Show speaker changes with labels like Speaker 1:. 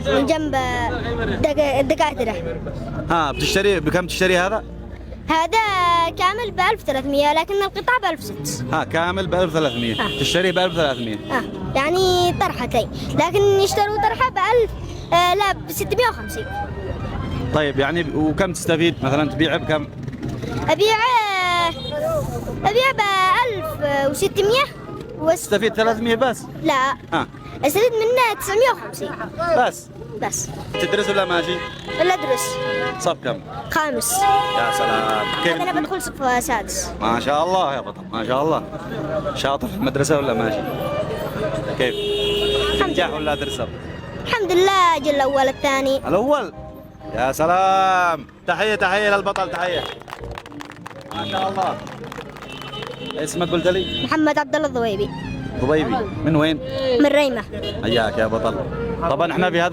Speaker 1: من جنب الدكاترة.
Speaker 2: بتشتري بكم تشتري هذا؟
Speaker 1: هذا كامل ب 1300 لكن القطع ب 1600.
Speaker 2: كامل ب 1300. تشتريه ب 1300.
Speaker 1: يعني طرحتين، لكن يشتروا طرحة ب 1000 لا ب 650.
Speaker 2: طيب يعني وكم تستفيد مثلا تبيعه بكم؟
Speaker 1: أبيع ب 1600
Speaker 2: تستفيد 300 بس؟
Speaker 1: لا استفيد منه 950 بس.
Speaker 2: تدرس ولا ماشي؟
Speaker 1: ولا أدرس.
Speaker 2: صف كم؟
Speaker 1: 5.
Speaker 2: يا سلام. كيف؟
Speaker 1: أنا بدخل صف 6.
Speaker 2: ما شاء الله يا بطل، ما شاء الله. شاطر في المدرسة ولا ماشي؟ كيف؟ تنجح ولا ترسب؟
Speaker 1: الحمد لله، أجي الأول الثاني.
Speaker 2: الأول. يا سلام. تحية للبطل، تحية. ما شاء الله. اسمك قلت لي؟
Speaker 1: محمد عبد الله الضويبي.
Speaker 2: ضبيبي. من وين؟
Speaker 1: من ريمة.
Speaker 2: حياك يا بطل. طبعا احنا في هذا